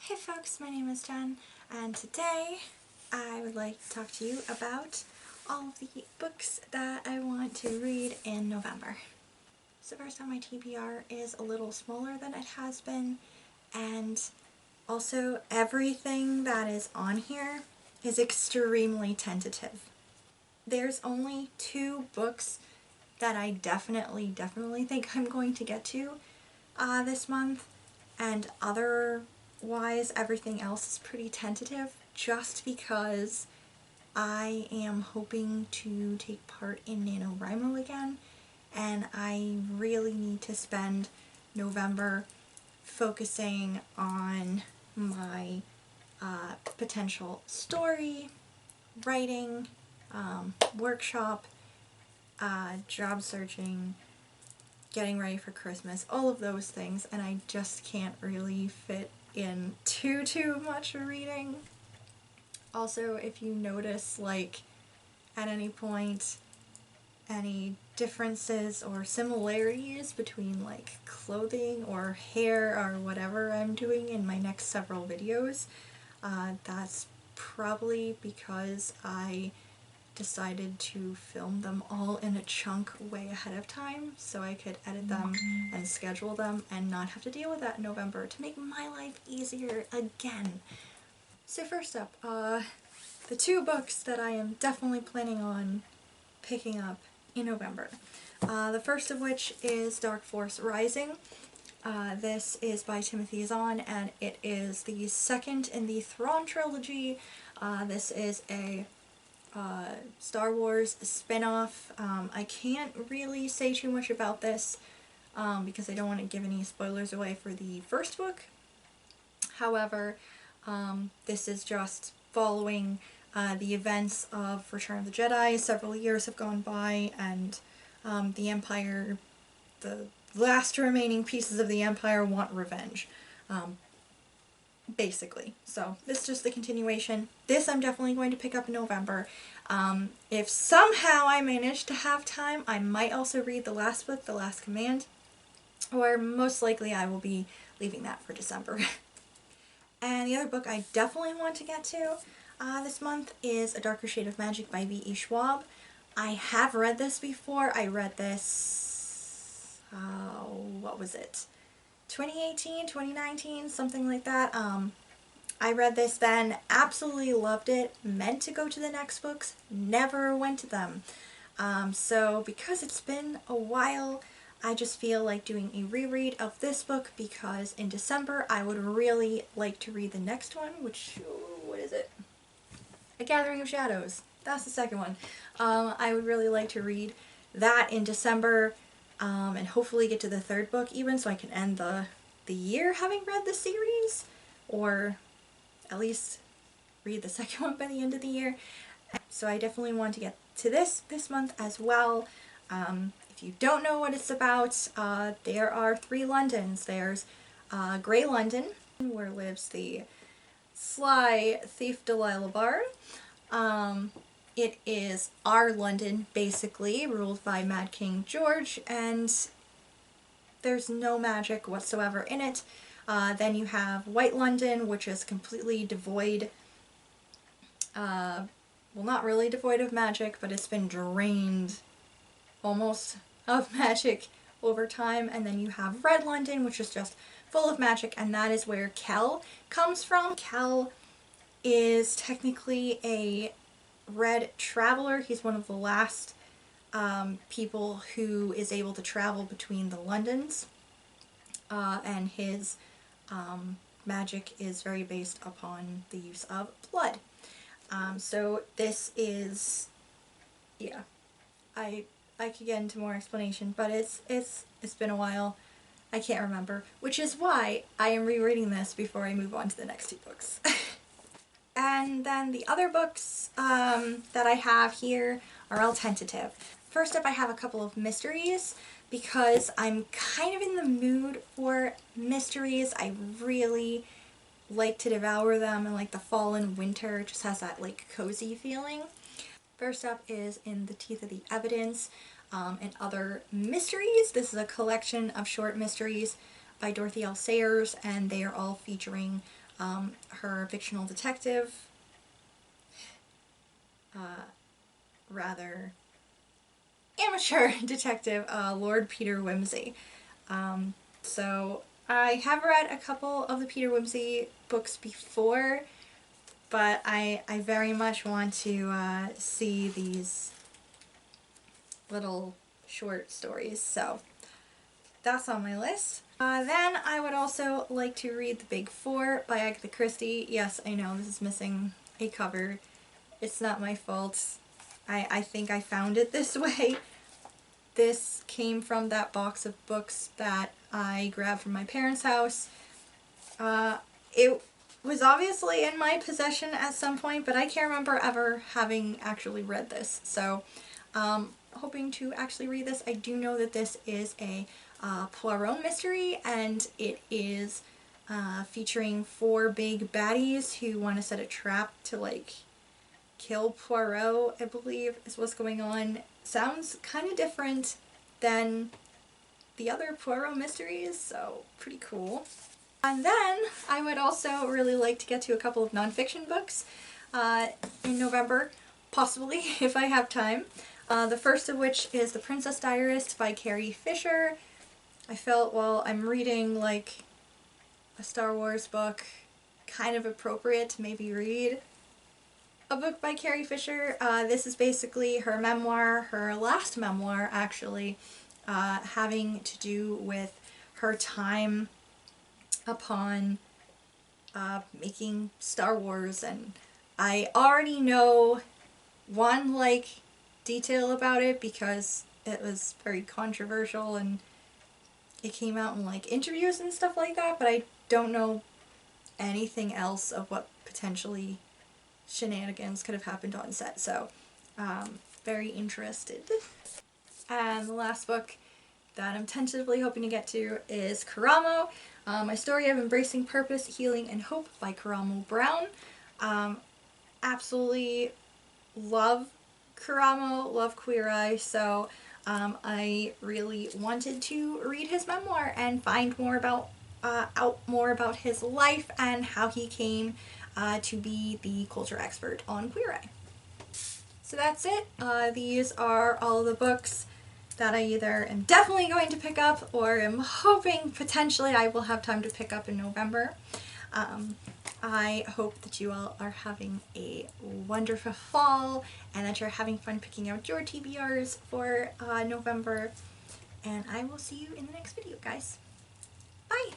Hey folks, my name is Jen, and today I would like to talk to you about all of the books that I want to read in November. So first on my TBR is a little smaller than it has been, and also everything that is on here is extremely tentative. There's only 2 books that I definitely think I'm going to get to this month, and otherwise everything else is pretty tentative just because I am hoping to take part in NaNoWriMo again, and I really need to spend November focusing on my potential story, writing, workshop, job searching, getting ready for Christmas, all of those things, and I just can't really fit in too much reading. Also, if you notice, like, at any point, any differences or similarities between, like, clothing or hair or whatever I'm doing in my next several videos, that's probably because I decided to film them all in a chunk way ahead of time so I could edit them and schedule them and not have to deal with that in November to make my life easier again. So first up, the 2 books that I am definitely planning on picking up in November. The first of which is Dark Force Rising. This is by Timothy Zahn, and it is the second in the Thrawn trilogy. This is a Star Wars spin-off. I can't really say too much about this because I don't want to give any spoilers away for the first book. However, this is just following the events of Return of the Jedi. Several years have gone by, and the Empire, the last remaining pieces of the Empire, want revenge. Basically. So this is just the continuation. This I'm definitely going to pick up in November. If somehow I manage to have time, I might also read the last book, The Last Command, or most likely I will be leaving that for December. And the other book I definitely want to get to this month is A Darker Shade of Magic by V.E. Schwab. I have read this before. I read this, what was it? 2018, 2019, something like that. I read this then, absolutely loved it, meant to go to the next books, never went to them. So because it's been a while, I just feel like doing a reread of this book because in December I would really like to read the next one, which, what is it? A Gathering of Shadows. That's the second one. I would really like to read that in December, and hopefully get to the 3rd book even so I can end the year having read the series, or at least read the second one by the end of the year. So I definitely want to get to this month as well. If you don't know what it's about, there are 3 Londons. There's Grey London, where lives the sly thief Delilah Bard. It is our London, basically, ruled by Mad King George, and there's no magic whatsoever in it. Then you have White London, which is completely devoid, well, not really devoid of magic, but it's been drained almost of magic over time. And then you have Red London, which is just full of magic, and that is where Kel comes from. Kel is technically a Red Traveler. He's one of the last people who is able to travel between the Londons, and his magic is very based upon the use of blood. So this is, yeah, I could get into more explanation, but it's been a while. I can't remember, which is why I am rereading this before I move on to the next 2 books. And then the other books that I have here are all tentative. First up, I have a couple of mysteries because I'm kind of in the mood for mysteries. I really like to devour them in like the fall and winter. It just has that like cozy feeling. First up is In the Teeth of the Evidence and Other Mysteries. This is a collection of short mysteries by Dorothy L. Sayers, and they are all featuring her fictional detective, rather amateur detective, Lord Peter Wimsey. So I have read a couple of the Peter Wimsey books before, but I very much want to see these little short stories, so that's on my list. Then I would also like to read The Big Four by Agatha Christie. Yes, I know this is missing a cover. It's not my fault. I think I found it this way. This came from that box of books that I grabbed from my parents' house. It was obviously in my possession at some point, but I can't remember ever having actually read this. So, hoping to actually read this. I do know that this is a Poirot mystery, and it is featuring 4 big baddies who want to set a trap to, like, kill Poirot, I believe, is what's going on. Sounds kind of different than the other Poirot mysteries, so pretty cool. And then I would also really like to get to a couple of nonfiction books in November, possibly, if I have time. The first of which is The Princess Diarist by Carrie Fisher. I felt, well, I'm reading like a Star Wars book, kind of appropriate to maybe read a book by Carrie Fisher. This is basically her memoir, her last memoir actually, having to do with her time upon making Star Wars, and I already know one like detail about it because it was very controversial and it came out in like interviews and stuff like that, but I don't know anything else of what potentially shenanigans could have happened on set, so very interested. And the last book that I'm tentatively hoping to get to is Karamo, My Story of Embracing Purpose, Healing, and Hope by Karamo Brown. Absolutely love Karamo, love Queer Eye, so I really wanted to read his memoir and find more about out more about his life and how he came to be the culture expert on Queer Eye. So that's it. These are all the books that I either am definitely going to pick up or am hoping potentially I will have time to pick up in November. I hope that you all are having a wonderful fall and that you're having fun picking out your TBRs for November. And I will see you in the next video, guys. Bye!